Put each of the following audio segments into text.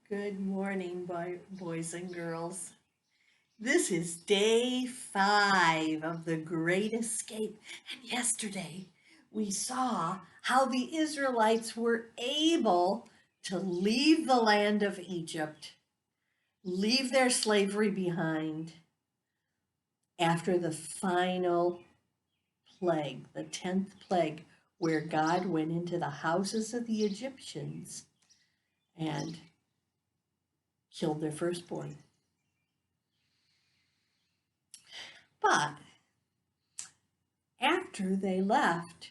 Good morning, boys and girls. This is day 5 of the Great Escape. And yesterday we saw how the Israelites were able to leave the land of Egypt, leave their slavery behind after the final plague, the 10th plague, where God went into the houses of the Egyptians and killed their firstborn. But after they left,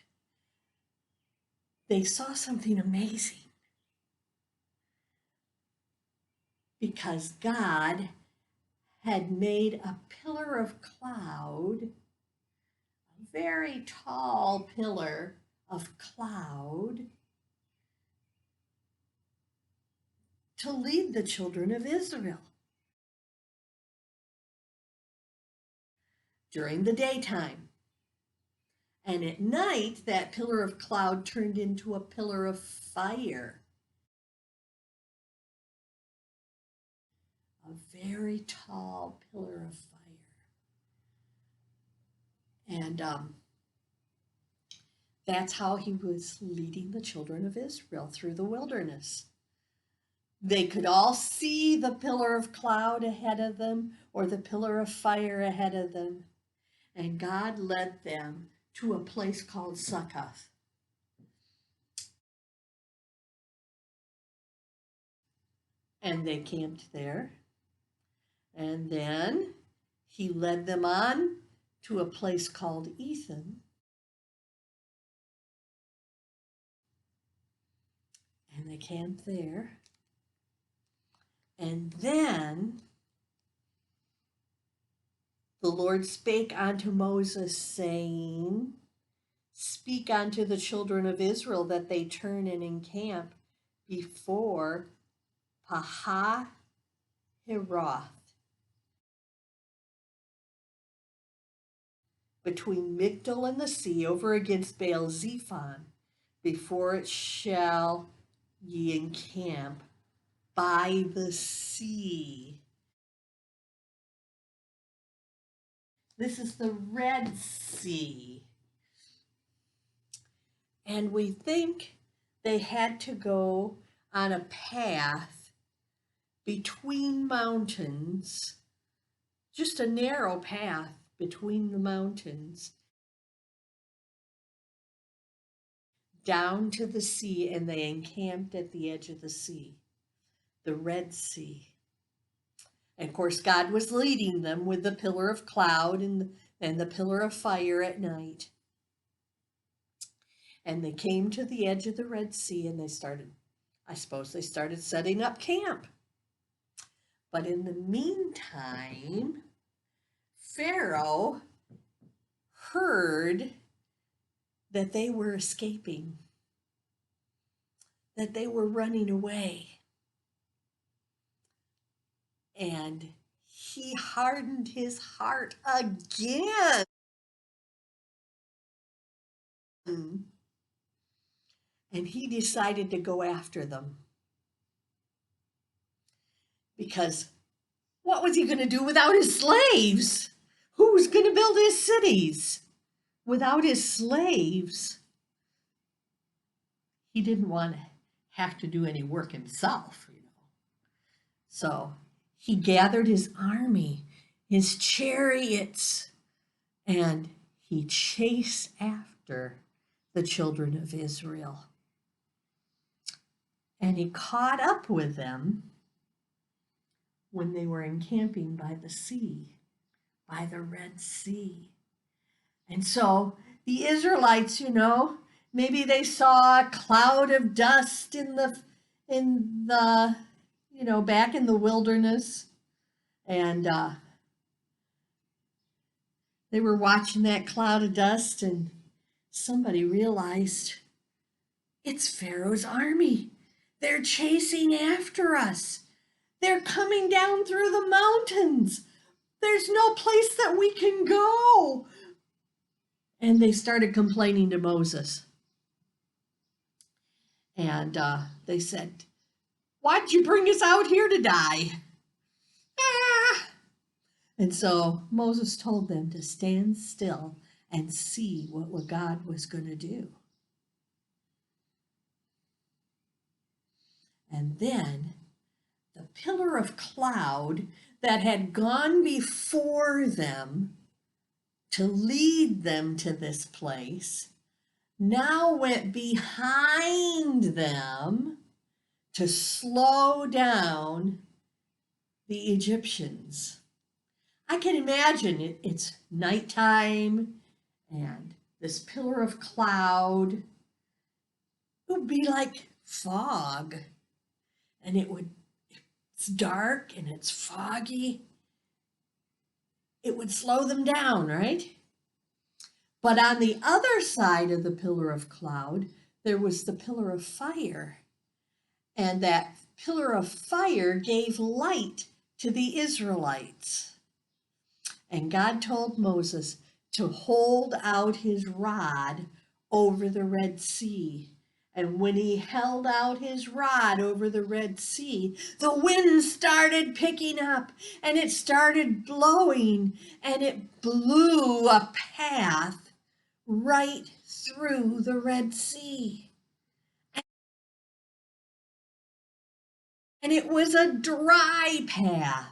they saw something amazing because God had made a pillar of cloud, a very tall pillar of cloud, to lead the children of Israel. During the daytime. And at night, that pillar of cloud turned into a pillar of fire. A very tall pillar of fire. And that's how he was leading the children of Israel through the wilderness. They could all see the pillar of cloud ahead of them or the pillar of fire ahead of them. And God led them to a place called Succoth. And they camped there. And then he led them on to a place called Ethan. And they camped there. And then the Lord spake unto Moses, saying, Speak unto the children of Israel that they turn and encamp before Pahahiroth, between Migdol and the sea, over against Baal Zephon, before it shall ye encamp by the sea. This is the Red Sea. And we think they had to go on a path between mountains, just a narrow path between the mountains, down to the sea, and they encamped at the edge of the sea, the Red Sea. And of course, God was leading them with the pillar of cloud and the pillar of fire at night. And they came to the edge of the Red Sea and they started setting up camp. But in the meantime, Pharaoh heard that they were escaping, that they were running away. And he hardened his heart again. And he decided to go after them. Because what was he going to do without his slaves? Who was going to build his cities without his slaves? He didn't want to have to do any work himself, So he gathered his army, his chariots, and he chased after the children of Israel. And he caught up with them when they were encamping by the sea, by the Red Sea. And so the Israelites, maybe they saw a cloud of dust in the back in the wilderness, and they were watching that cloud of dust, and somebody realized it's Pharaoh's army. They're chasing after us. They're coming down through the mountains. There's no place that we can go. And they started complaining to Moses. And they said, Why'd you bring us out here to die? Ah! And so Moses told them to stand still and see what God was going to do. And then the pillar of cloud that had gone before them to lead them to this place now went behind them to slow down the Egyptians. I can imagine it's nighttime and this pillar of cloud, it would be like fog, and it's dark and it's foggy. It would slow them down, right? But on the other side of the pillar of cloud, there was the pillar of fire. And that pillar of fire gave light to the Israelites. And God told Moses to hold out his rod over the Red Sea. And when he held out his rod over the Red Sea, the wind started picking up and it started blowing, and it blew a path right through the Red Sea. And it was a dry path.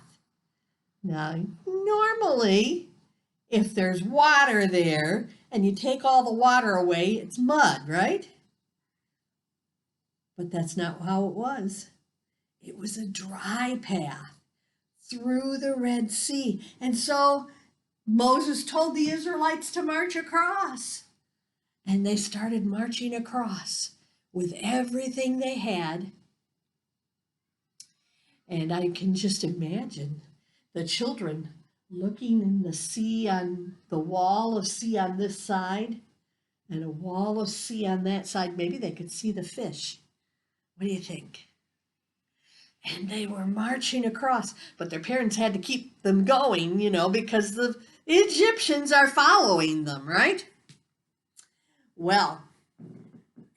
Now, normally, if there's water there and you take all the water away, it's mud, right? But that's not how it was. It was a dry path through the Red Sea. And so Moses told the Israelites to march across. And they started marching across with everything they had. And I can just imagine the children looking in the sea, on the wall of sea on this side and a wall of sea on that side. Maybe they could see the fish. What do you think? And they were marching across, but their parents had to keep them going, because the Egyptians are following them, right? Well,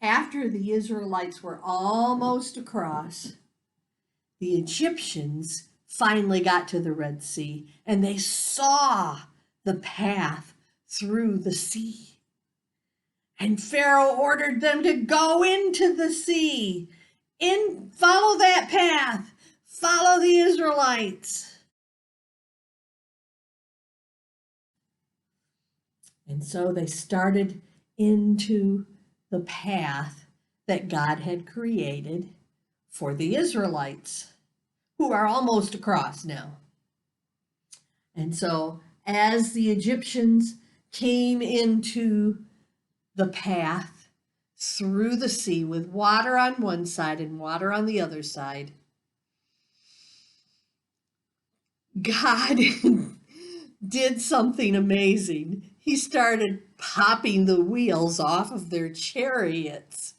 after the Israelites were almost across, the Egyptians finally got to the Red Sea, and they saw the path through the sea. And Pharaoh ordered them to go into the sea. Follow that path. Follow the Israelites. And so they started into the path that God had created for the Israelites, who are almost across now. And so as the Egyptians came into the path through the sea with water on one side and water on the other side, God did something amazing. He started popping the wheels off of their chariots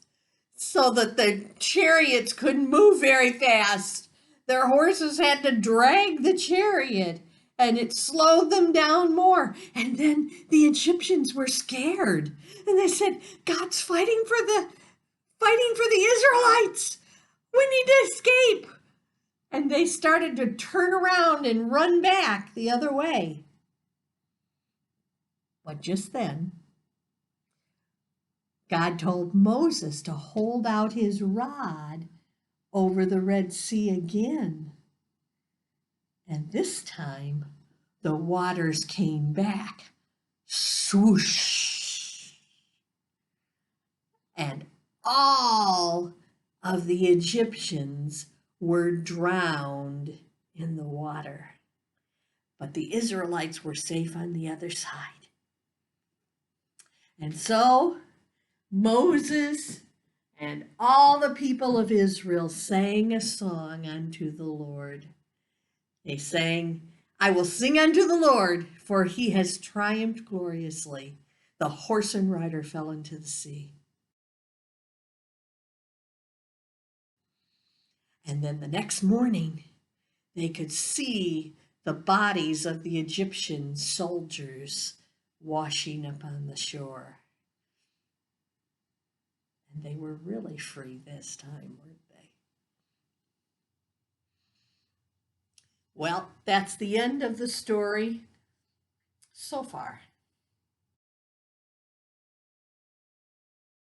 so that the chariots couldn't move very fast. Their horses had to drag the chariot, and it slowed them down more. And then the Egyptians were scared, and they said, God's fighting for the Israelites. We need to escape. And they started to turn around and run back the other way. But just then, God told Moses to hold out his rod over the Red Sea again. And this time, the waters came back. Swoosh! And all of the Egyptians were drowned in the water. But the Israelites were safe on the other side. And so Moses and all the people of Israel sang a song unto the Lord. They sang, I will sing unto the Lord, for he has triumphed gloriously. The horse and rider fell into the sea. And then the next morning, they could see the bodies of the Egyptian soldiers washing up on the shore. And they were really free this time, weren't they? Well, that's the end of the story so far.